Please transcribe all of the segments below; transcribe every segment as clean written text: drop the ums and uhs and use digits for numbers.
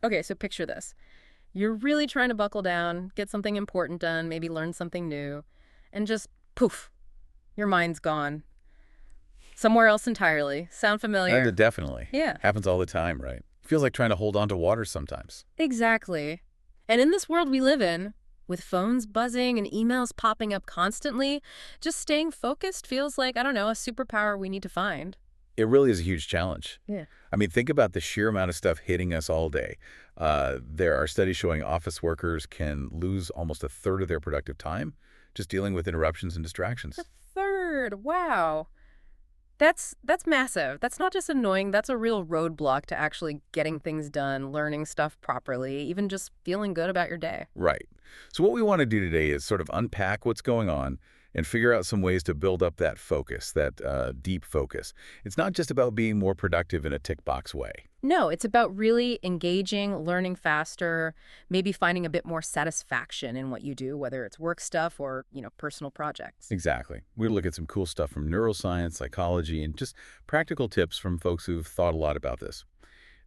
Okay, so picture this. You're really trying to buckle down, get something important done, maybe learn something new, and just poof, your mind's gone. Somewhere else entirely. Sound familiar? Definitely. Yeah, Happens all the time, right? Feels like trying to hold on to water sometimes. exactly. And in this world we live in, with phones buzzing and emails popping up constantly, just staying focused feels like, I don't know, a superpower we need to find. It really is a huge challenge. Yeah. I mean, think about the sheer amount of stuff hitting us all day. There are studies showing office workers can lose almost a third of their productive time just dealing with interruptions and distractions. A third. Wow. That's massive. That's not just annoying, that's a real roadblock to actually getting things done, learning stuff properly, even just feeling good about your day. Right. So what we want to do today is sort of unpack what's going on and figure out some ways to build up that focus, that deep focus. It's not just about being more productive in a tick box way. No, it's about really engaging, learning faster, maybe finding a bit more satisfaction in what you do, whether it's work stuff or, personal projects. Exactly. We'll look at some cool stuff from neuroscience, psychology, and just practical tips from folks who've thought a lot about this.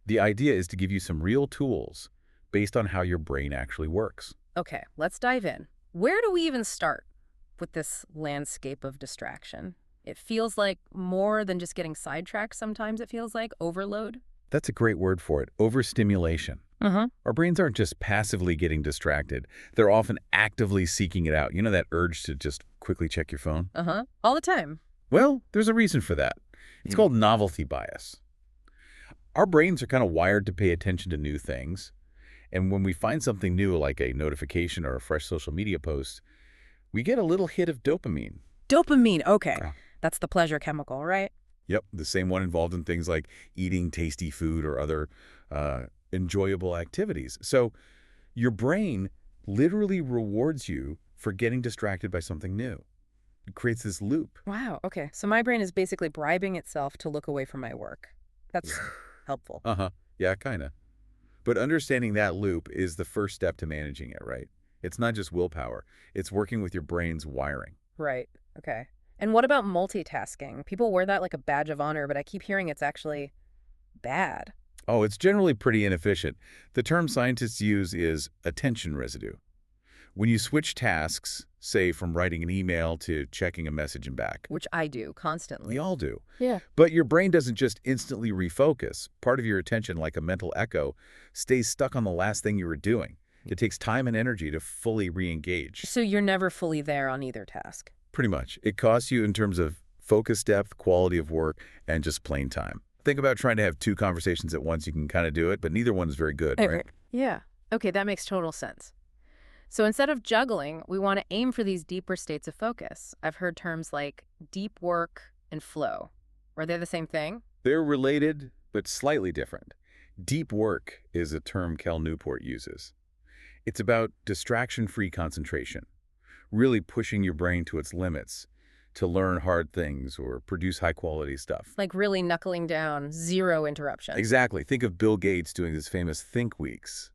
The idea is to give you some real tools based on how your brain actually works. Okay, let's dive in. Where do we even start with this landscape of distraction? It feels like more than just getting sidetracked sometimes, it feels like overload. That's a great word for it, overstimulation. Uh-huh. Our brains aren't just passively getting distracted. They're often actively seeking it out. You know that urge to just quickly check your phone? Uh-huh. All the time. Well, there's a reason for that. It's called novelty bias. Our brains are kind of wired to pay attention to new things. And when we find something new, like a notification or a fresh social media post, we get a little hit of dopamine. Dopamine, okay. Ah. That's the pleasure chemical, right? Yep, the same one involved in things like eating tasty food or other enjoyable activities. So your brain literally rewards you for getting distracted by something new. It creates this loop. Wow, okay. So my brain is basically bribing itself to look away from my work. That's helpful. Uh-huh. Yeah, kind of. But understanding that loop is the first step to managing it, right? It's not just willpower. It's working with your brain's wiring. Right, okay. And what about multitasking? People wear that like a badge of honor, but I keep hearing it's actually bad. Oh, it's generally pretty inefficient. The term scientists use is attention residue. When you switch tasks, say from writing an email to checking a message and back, Which I do constantly. we all do. Yeah. But your brain doesn't just instantly refocus. Part of your attention, like a mental echo, stays stuck on the last thing you were doing. It takes time and energy to fully re-engage. So you're never fully there on either task. Pretty much. It costs you in terms of focus depth, quality of work, and just plain time. Think about trying to have two conversations at once. You can kind of do it, but neither one is very good, right? Yeah. Okay, that makes total sense. So instead of juggling, we want to aim for these deeper states of focus. I've heard terms like deep work and flow. Are they the same thing? They're related, but slightly different. Deep work is a term Cal Newport uses. It's about distraction-free concentration, really pushing your brain to its limits to learn hard things or produce high-quality stuff. Like really knuckling down, zero interruption. Exactly. Think of Bill Gates doing his famous Think Weeks.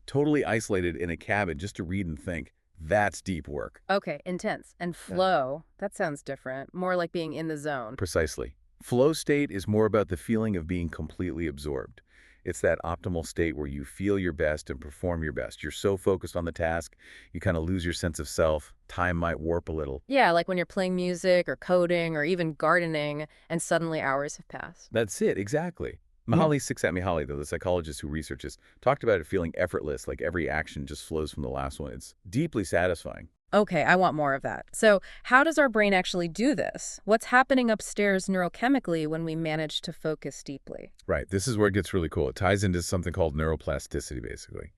Totally isolated in a cabin just to read and think. That's deep work. Okay, intense. And flow, that sounds different. More like being in the zone. Precisely. Flow state is more about the feeling of being completely absorbed. It's that optimal state where you feel your best and perform your best. You're so focused on the task, you kind of lose your sense of self. Time might warp a little. Yeah, like when you're playing music or coding or even gardening and suddenly hours have passed. That's it, exactly. Mihaly Csikszentmihalyi, though, the psychologist who researches, talked about it feeling effortless, like every action just flows from the last one. It's deeply satisfying. Okay, I want more of that. So how does our brain actually do this? What's happening upstairs neurochemically when we manage to focus deeply? Right. This is where it gets really cool. It ties into something called neuroplasticity, basically.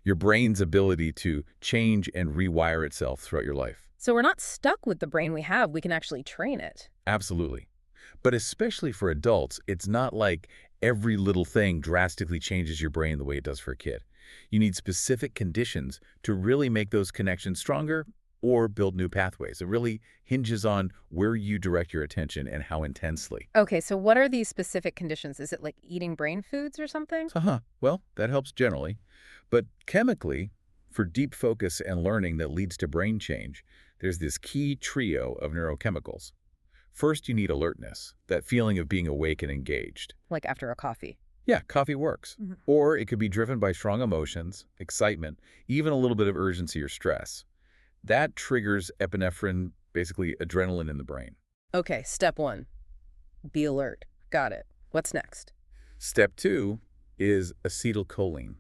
Your brain's ability to change and rewire itself throughout your life. So we're not stuck with the brain we have. We can actually train it. Absolutely. But especially for adults, it's not like every little thing drastically changes your brain the way it does for a kid. You need specific conditions to really make those connections stronger or build new pathways. It really hinges on where you direct your attention and how intensely. Okay, so what are these specific conditions? Is it like eating brain foods or something? Well, that helps generally. But chemically, for deep focus and learning that leads to brain change, there's this key trio of neurochemicals. First, you need alertness, that feeling of being awake and engaged. Like after a coffee. Yeah, coffee works. Mhm. Or it could be driven by strong emotions, excitement, even a little bit of urgency or stress. That triggers epinephrine, basically adrenaline in the brain. Okay, step one, be alert. Got it. What's next? Step 2 is acetylcholine.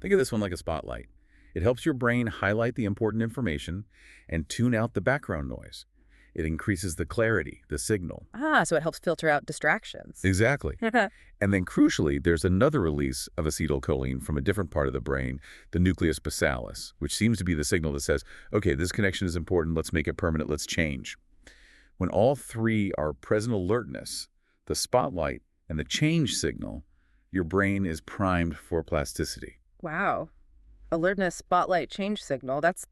Think of this one like a spotlight. It helps your brain highlight the important information and tune out the background noise. It increases the clarity, the signal. Ah, so it helps filter out distractions. Exactly. And then crucially, there's another release of acetylcholine from a different part of the brain, the nucleus basalis, which seems to be the signal that says, okay, this connection is important, let's make it permanent, let's change. When all three are present alertness, the spotlight and the change signal, your brain is primed for plasticity. Wow. Alertness, spotlight, change signal. That's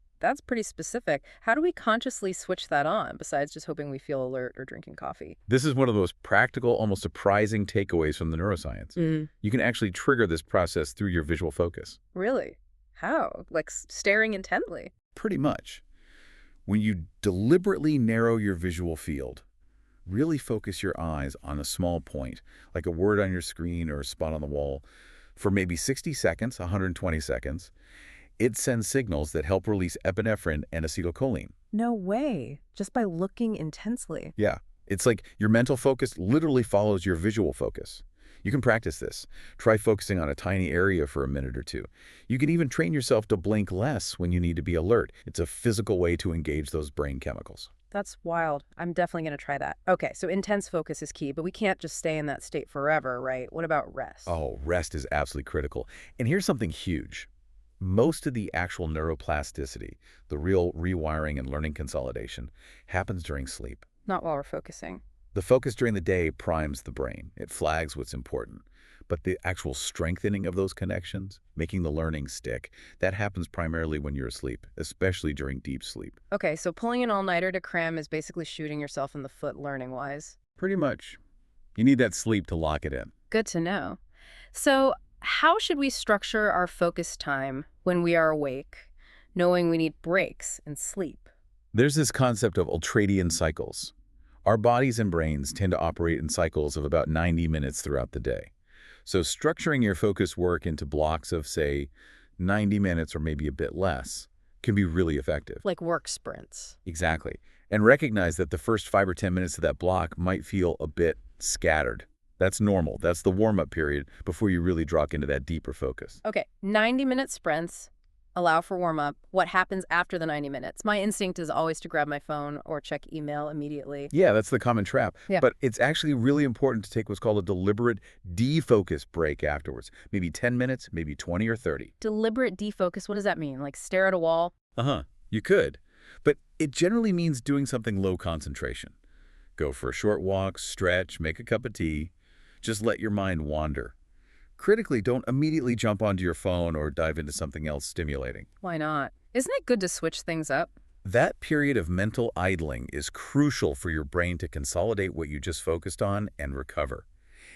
pretty specific. How do we consciously switch that on besides just hoping we feel alert or drinking coffee? This is one of those practical, almost surprising takeaways from the neuroscience. You can actually trigger this process through your visual focus. Really? How? Like staring intently? Pretty much. When you deliberately narrow your visual field, really focus your eyes on a small point, like a word on your screen or a spot on the wall, for maybe 60 seconds, 120 seconds, it sends signals that help release epinephrine and acetylcholine. No way. Just by looking intensely. Yeah, it's like your mental focus literally follows your visual focus. You can practice this. Try focusing on a tiny area for a minute or two. You can even train yourself to blink less when you need to be alert. It's a physical way to engage those brain chemicals. That's wild. I'm definitely going to try that. Okay, so intense focus is key, but we can't just stay in that state forever, right? What about rest? Oh, rest is absolutely critical. And here's something huge. Most of the actual neuroplasticity, the real rewiring and learning consolidation, happens during sleep. Not while we're focusing. The focus during the day primes the brain. It flags what's important. But the actual strengthening of those connections, making the learning stick, that happens primarily when you're asleep, especially during deep sleep. Okay, so pulling an all-nighter to cram is basically shooting yourself in the foot learning-wise. Pretty much. You need that sleep to lock it in. Good to know. So how should we structure our focus time when we are awake, knowing we need breaks and sleep? There's this concept of ultradian cycles. Our bodies and brains tend to operate in cycles of about 90 minutes throughout the day. So structuring your focus work into blocks of, say, 90 minutes or maybe a bit less can be really effective. Like work sprints. Exactly. And recognize that the first 5 or 10 minutes of that block might feel a bit scattered. That's normal. That's the warm-up period before you really drop into that deeper focus. Okay, 90-minute sprints, allow for warm-up. What happens after the 90 minutes? My instinct is always to grab my phone or check email immediately. Yeah, that's the common trap. Yeah. But it's actually really important to take what's called a deliberate defocus break afterwards. Maybe 10 minutes, maybe 20 or 30. Deliberate defocus, what does that mean? Like stare at a wall? You could. But it generally means doing something low concentration. Go for a short walk, stretch, make a cup of tea. Just let your mind wander. Critically, don't immediately jump onto your phone or dive into something else stimulating. Why not? Isn't it good to switch things up? That period of mental idling is crucial for your brain to consolidate what you just focused on and recover.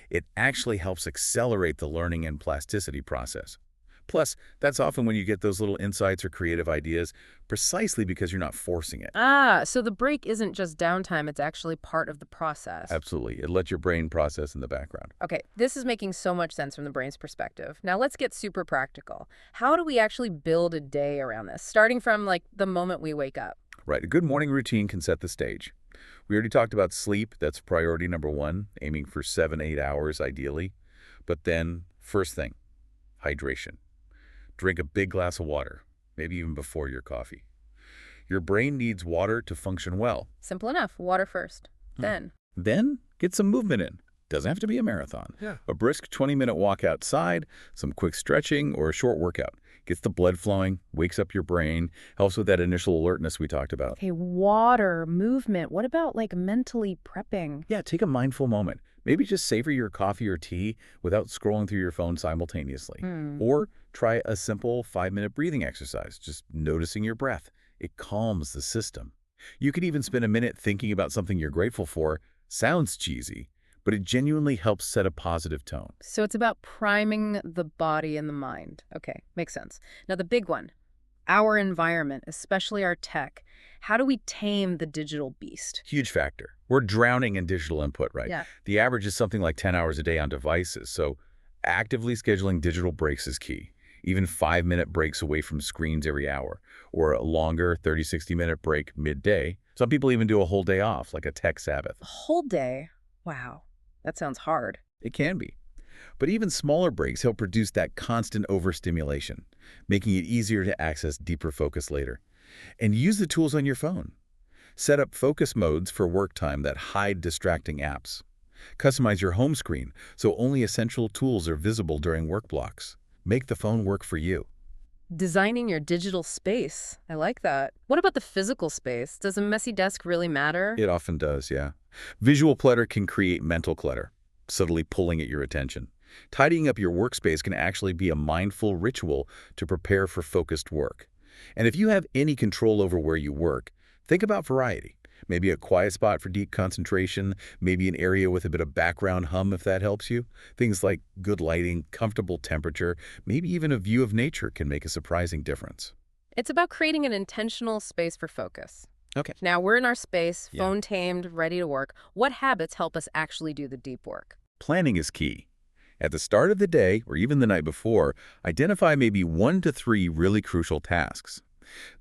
It actually helps accelerate the learning and plasticity process. Plus, that's often when you get those little insights or creative ideas, precisely because you're not forcing it. Ah, so the break isn't just downtime, it's actually part of the process. Absolutely. It lets your brain process in the background. Okay, this is making so much sense from the brain's perspective. Now let's get super practical. How do we actually build a day around this, starting from like the moment we wake up? Right. A good morning routine can set the stage. We already talked about sleep. That's priority number 1, aiming for 7-8 hours ideally. But then, first thing, hydration. Drink a big glass of water, maybe even before your coffee. Your brain needs water to function well. Simple enough. Water first. Then Get some movement in. Doesn't have to be a marathon. Yeah. A brisk 20-minute walk outside, some quick stretching, or a short workout. Gets the blood flowing, wakes up your brain, helps with that initial alertness we talked about. Okay, water, movement. What about like mentally prepping? Yeah, take a mindful moment. Maybe just savor your coffee or tea without scrolling through your phone simultaneously. Or try a simple 5-minute breathing exercise, just noticing your breath. It calms the system. You could even spend a minute thinking about something you're grateful for. Sounds cheesy, but it genuinely helps set a positive tone. So it's about priming the body and the mind. Okay, makes sense. Now the big one, our environment, especially our tech. How do we tame the digital beast? Huge factor. We're drowning in digital input, right? Yeah. The average is something like 10 hours a day on devices, so Actively scheduling digital breaks is key. Even 5-minute breaks away from screens every hour, or a longer 30, 60-minute break midday. Some people even do a whole day off, like a tech Sabbath. A whole day? Wow, that sounds hard. It can be. But even smaller breaks help reduce that constant overstimulation, making it easier to access deeper focus later. And use the tools on your phone. Set up focus modes for work time that hide distracting apps. Customize your home screen so only essential tools are visible during work blocks. Make the phone work for you. Designing your digital space. I like that. What about the physical space? Does a messy desk really matter? It often does, yeah. Visual clutter can create mental clutter, subtly pulling at your attention. Tidying up your workspace can actually be a mindful ritual to prepare for focused work. And if you have any control over where you work, think about variety. Maybe a quiet spot for deep concentration, maybe an area with a bit of background hum if that helps you. Things like good lighting, comfortable temperature, maybe even a view of nature can make a surprising difference. It's about creating an intentional space for focus. Okay. Now we're in our space, Yeah. phone tamed, ready to work. What habits help us actually do the deep work? Planning is key. At the start of the day, or even the night before, identify maybe 1 to 3 really crucial tasks.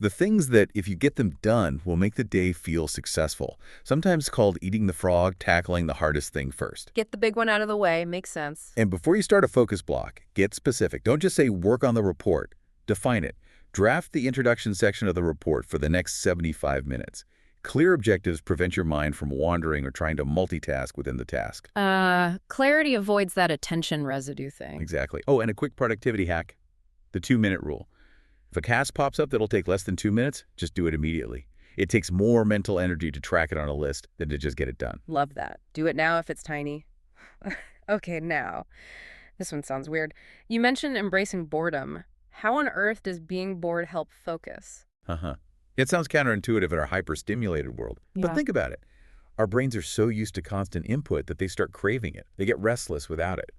The things that, if you get them done, will make the day feel successful, sometimes called eating the frog, tackling the hardest thing first. Get the big one out of the way. Makes sense. And before you start a focus block, get specific. Don't just say work on the report. Define it. Draft the introduction section of the report for the next 75 minutes. Clear objectives prevent your mind from wandering or trying to multitask within the task. Clarity avoids that attention residue thing. Exactly. Oh, and a quick productivity hack. The 2-minute rule. If a task pops up that'll take less than 2 minutes, just do it immediately. It takes more mental energy to track it on a list than to just get it done. Love that. Do it now if it's tiny. Okay, now. This one sounds weird. You mentioned embracing boredom. How on earth does being bored help focus? It sounds counterintuitive in our hyper-stimulated world. Yeah. But think about it. Our brains are so used to constant input that they start craving it. They get restless without it.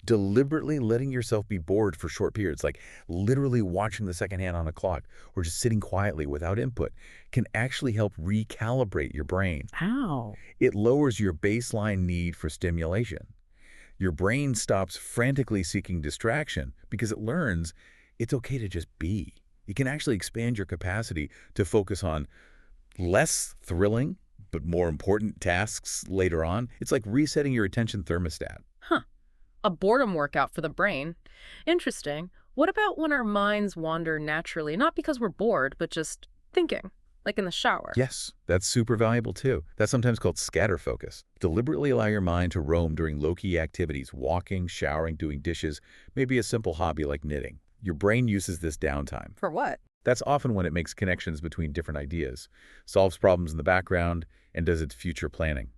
Deliberately letting yourself be bored for short periods, like literally watching the second hand on a clock or just sitting quietly without input, can actually help recalibrate your brain. How? It lowers your baseline need for stimulation. Your brain stops frantically seeking distraction because it learns it's okay to just be. It can actually expand your capacity to focus on less thrilling but more important tasks later on. It's like resetting your attention thermostat. A boredom workout for the brain. Interesting. What about when our minds wander naturally, not because we're bored, but just thinking, like in the shower? Yes, that's super valuable too. That's sometimes called scatter focus. Deliberately allow your mind to roam during low-key activities, walking, showering, doing dishes, maybe a simple hobby like knitting. Your brain uses this downtime. For what? That's often when it makes connections between different ideas, solves problems in the background, and does its future planning.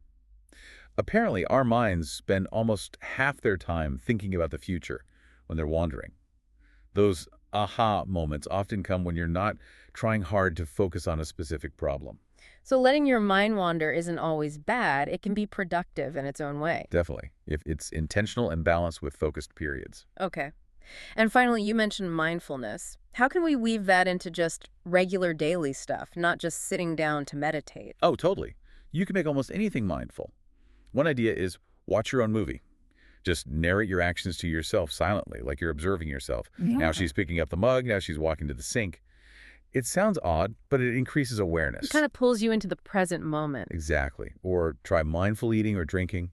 Apparently, our minds spend almost half their time thinking about the future when they're wandering. Those aha moments often come when you're not trying hard to focus on a specific problem. So letting your mind wander isn't always bad. It can be productive in its own way. Definitely, if it's intentional and balanced with focused periods. Okay. And finally, you mentioned mindfulness. How can we weave that into just regular daily stuff, not just sitting down to meditate? Oh, totally. You can make almost anything mindful. One idea is watch your own movie. Just narrate your actions to yourself silently, like you're observing yourself. Yeah. Now she's picking up the mug, now she's walking to the sink. It sounds odd, but it increases awareness. It kind of pulls you into the present moment. Exactly. Or try mindful eating or drinking.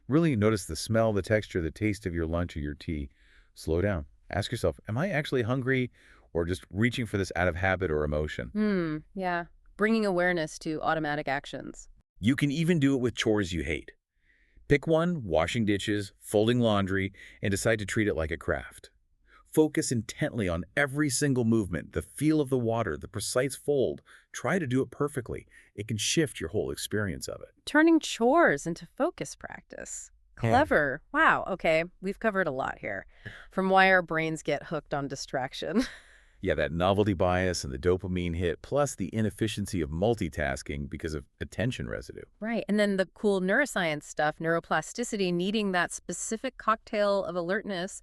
Really notice the smell, the texture, the taste of your lunch or your tea. Slow down. Ask yourself, am I actually hungry or just reaching for this out of habit or emotion? Yeah. Bringing awareness to automatic actions. You can even do it with chores you hate. Pick one, washing dishes, folding laundry, and decide to treat it like a craft. Focus intently on every single movement, the feel of the water, the precise fold. Try to do it perfectly. It can shift your whole experience of it. Turning chores into focus practice. Clever. Wow. Okay. We've covered a lot here. From why our brains get hooked on distraction. Yeah, that novelty bias and the dopamine hit, plus the inefficiency of multitasking because of attention residue. Right. And then the cool neuroscience stuff, neuroplasticity, needing that specific cocktail of alertness.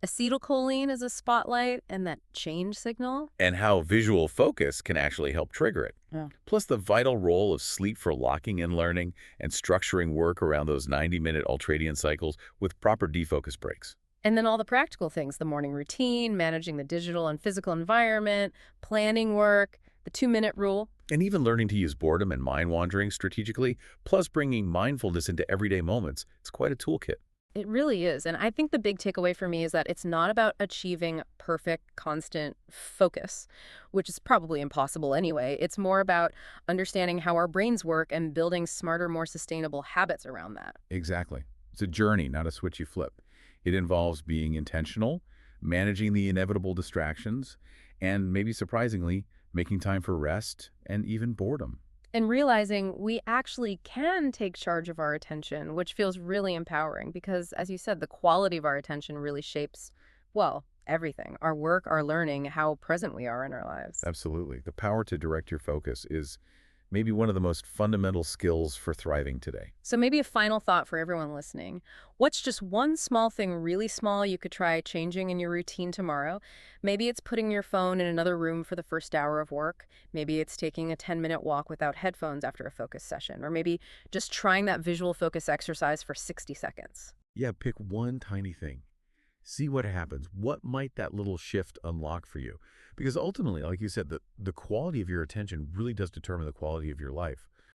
Acetylcholine is a spotlight and that change signal. And how visual focus can actually help trigger it. Yeah. Plus the vital role of sleep for locking in learning and structuring work around those 90-minute ultradian cycles with proper defocus breaks. And then all the practical things, the morning routine, managing the digital and physical environment, planning work, the 2-minute rule. And even learning to use boredom and mind wandering strategically, plus bringing mindfulness into everyday moments, it's quite a toolkit. It really is. And I think the big takeaway for me is that it's not about achieving perfect, constant focus, which is probably impossible anyway. It's more about understanding how our brains work and building smarter, more sustainable habits around that. Exactly. It's a journey, not a switch you flip. It involves being intentional, managing the inevitable distractions, and maybe surprisingly, making time for rest and even boredom. And realizing we actually can take charge of our attention, which feels really empowering because, as you said, the quality of our attention really shapes, well, everything, our work, our learning, how present we are in our lives. Absolutely. The power to direct your focus is maybe one of the most fundamental skills for thriving today. So maybe a final thought for everyone listening. What's just one small thing, really small, you could try changing in your routine tomorrow? Maybe it's putting your phone in another room for the first hour of work. Maybe it's taking a 10-minute walk without headphones after a focus session. Or maybe just trying that visual focus exercise for 60 seconds. Yeah, pick one tiny thing. See what happens. What might that little shift unlock for you? Because ultimately, like you said, the quality of your attention really does determine the quality of your life.